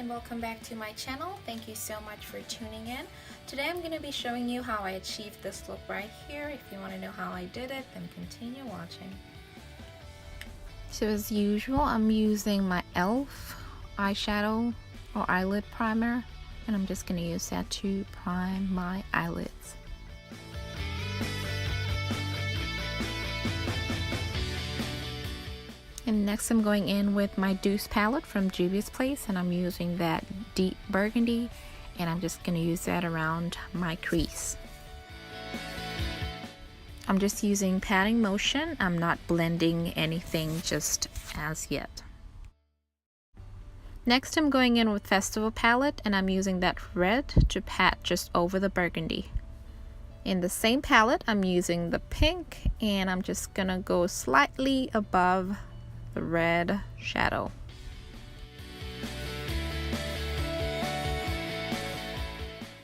welcome back to my channel. Thank you so much for tuning in. Today I'm going to be showing you how I achieved this look right here. If you want to know how I did it, then continue watching. So as usual, I'm using my e.l.f. eyeshadow or eyelid primer, and I'm just going to use that to prime my eyelids. And next I'm going in with my Deuce palette from Juvia's Place, and I'm using that deep burgundy, and I'm just going to use that around my crease. I'm just using patting motion. I'm not blending anything just as yet. Next I'm going in with Festival palette, and I'm using that red to pat just over the burgundy. In the same palette I'm using the pink, and I'm just gonna go slightly above the red shadow.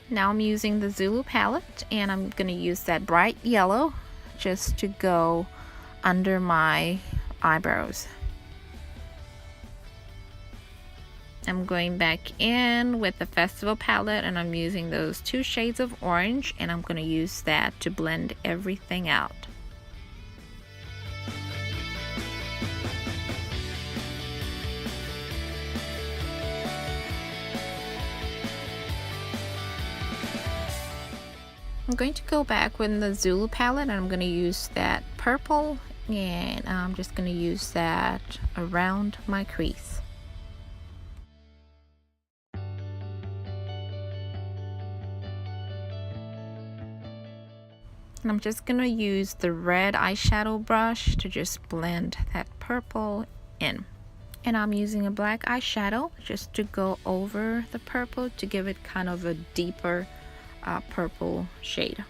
Now I'm using the Zulu palette, and I'm going to use that bright yellow just to go under my eyebrows. I'm going back in with the Festival palette, and I'm using those two shades of orange, and I'm going to use that to blend everything out. I'm going to go back with the Zulu palette, and I'm going to use that purple, and I'm just going to use that around my crease. And I'm just going to use the red eyeshadow brush to just blend that purple in. And I'm using a black eyeshadow just to go over the purple to give it kind of a deeper purple shade.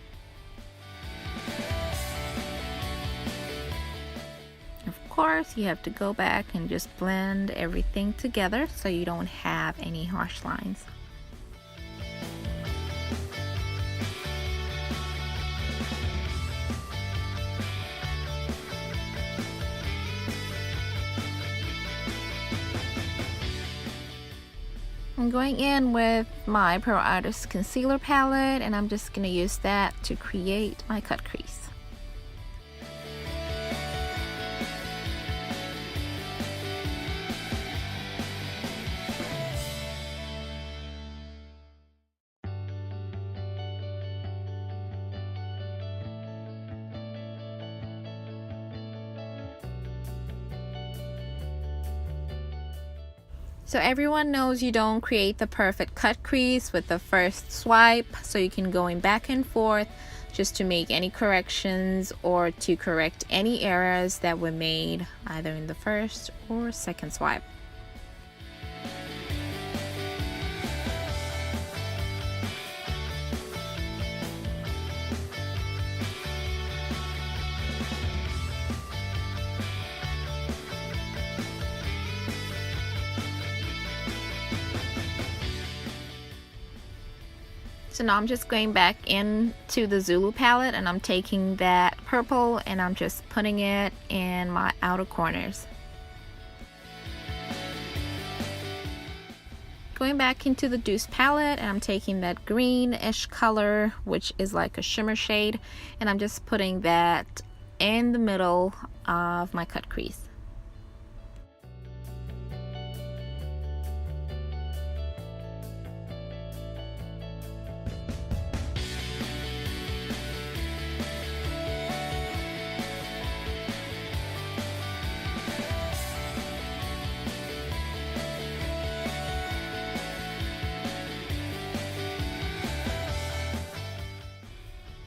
Of course, you have to go back and just blend everything together so you don't have any harsh lines. I'm going in with my Pro Artist Concealer palette, and I'm just going to use that to create my cut crease. So everyone knows you don't create the perfect cut crease with the first swipe, so you can go in back and forth just to make any corrections or to correct any errors that were made either in the first or second swipe. So now I'm just going back into the Zulu palette, and I'm taking that purple and I'm just putting it in my outer corners. Going back into the Deuce palette, and I'm taking that greenish color, which is like a shimmer shade, and I'm just putting that in the middle of my cut crease.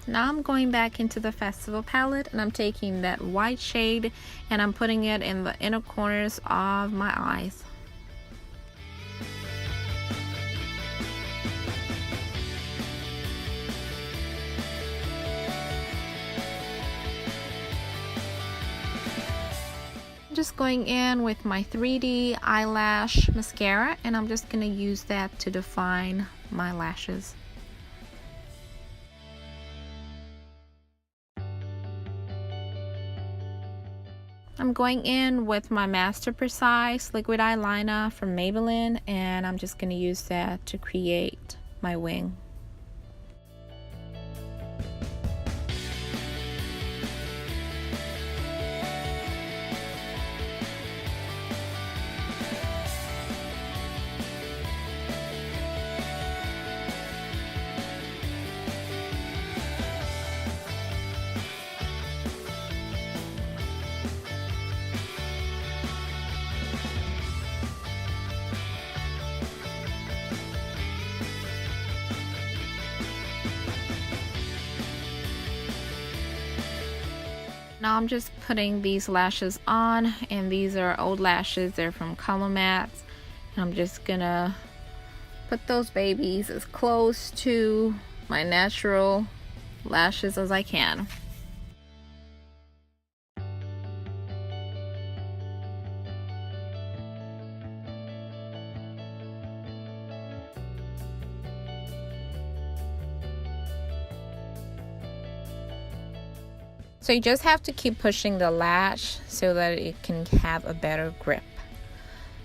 Now I'm going back into the Festival palette, and I'm taking that white shade and I'm putting it in the inner corners of my eyes. I'm just going in with my 3D eyelash mascara, and I'm just going to use that to define my lashes. I'm I'm going in with my Master Precise liquid eyeliner from Maybelline, and I'm just going to use that to create my wing. Now I'm just putting these lashes on, and these are old lashes. They're from Color Mats, and I'm just gonna put those babies as close to my natural lashes as I can. So you just have to keep pushing the lash so that it can have a better grip.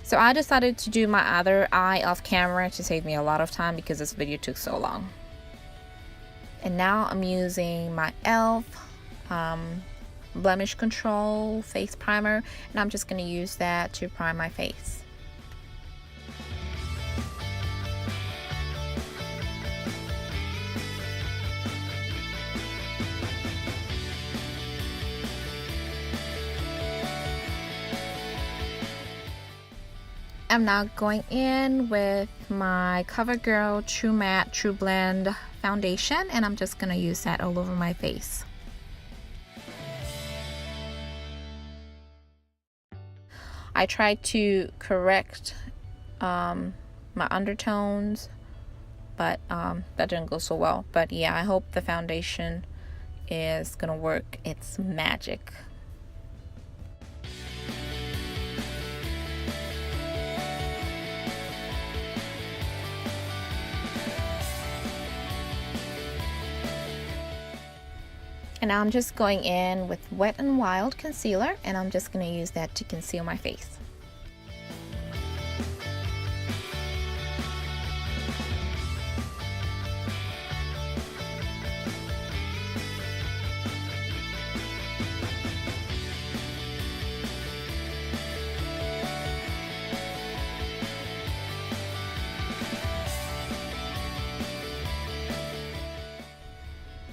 So I decided to do my other eye off camera to save me a lot of time because this video took so long. And now I'm using my e.l.f. Blemish Control Face Primer, and I'm just going to use that to prime my face. I'm now going in with my CoverGirl True Matte True Blend foundation, and I'm just going to use that all over my face. I tried to correct my undertones, but that didn't go so well. But yeah, I hope the foundation is going to work its magic. And now I'm just going in with Wet n Wild concealer, and I'm just going to use that to conceal my face.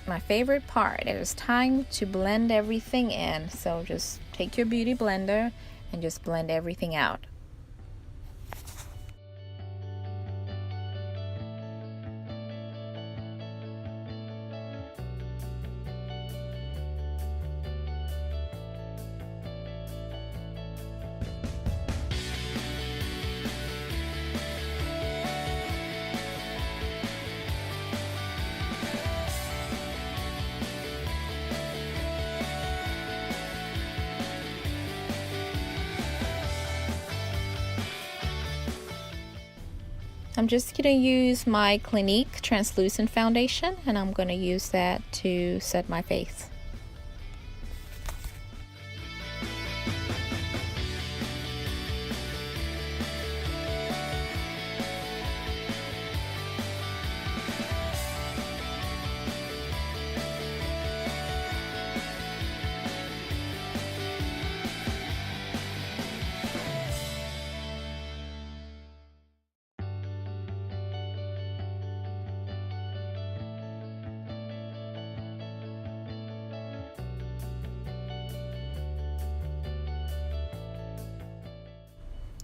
My favorite part, it is time to blend everything in. So just take your beauty blender and just blend everything out. I'm just going to use my Clinique translucent foundation, and I'm going to use that to set my face.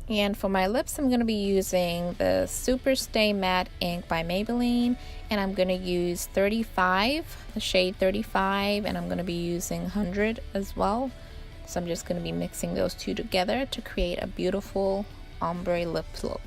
And for my lips, I'm going to be using the Super Stay Matte ink by Maybelline, and I'm going to use 35, the shade 35, and I'm going to be using 100 as well. So I'm just going to be mixing those two together to create a beautiful ombre lip look.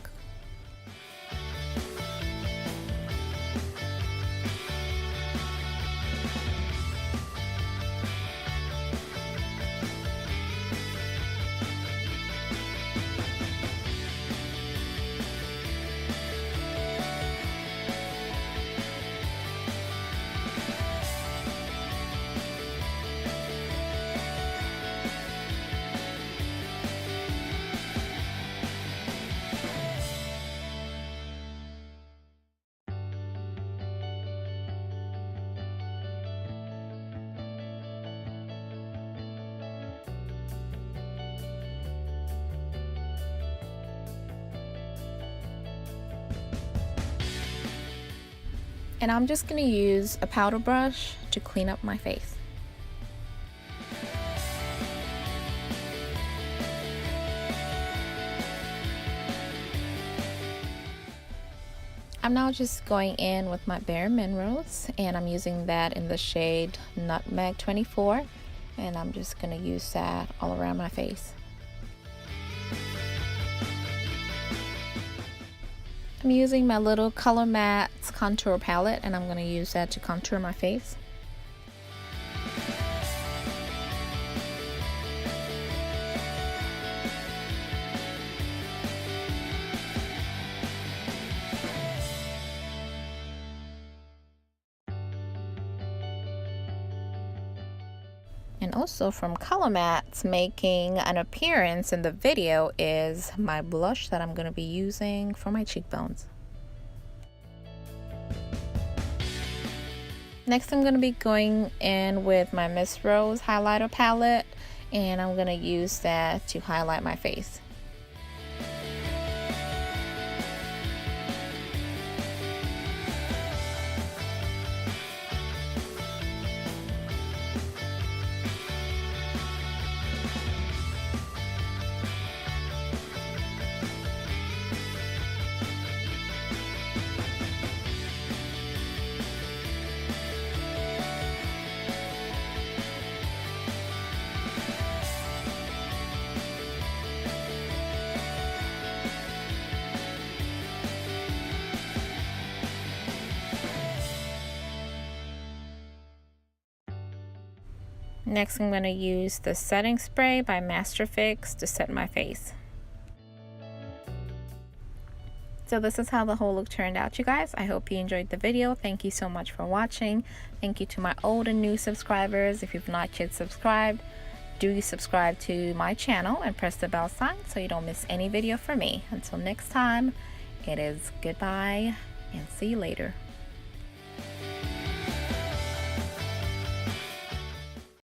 And I'm just going to use a powder brush to clean up my face. I'm now just going in with my Bare Minerals, and I'm using that in the shade Nutmeg 24, and I'm just going to use that all around my face. I'm using my little Color Mattes contour palette, and I'm going to use that to contour my face. And also from Color Mattes, making an appearance in the video is my blush that I'm going to be using for my cheekbones. Next, I'm going to be going in with my Miss Rose highlighter palette, and I'm going to use that to highlight my face. Next, I'm going to use the setting spray by Master Fix to set my face. So this is how the whole look turned out, you guys. I hope you enjoyed the video. Thank you so much for watching. Thank you to my old and new subscribers. If you've not yet subscribed, do subscribe to my channel and press the bell sign so you don't miss any video from me. Until next time, it is goodbye and see you later.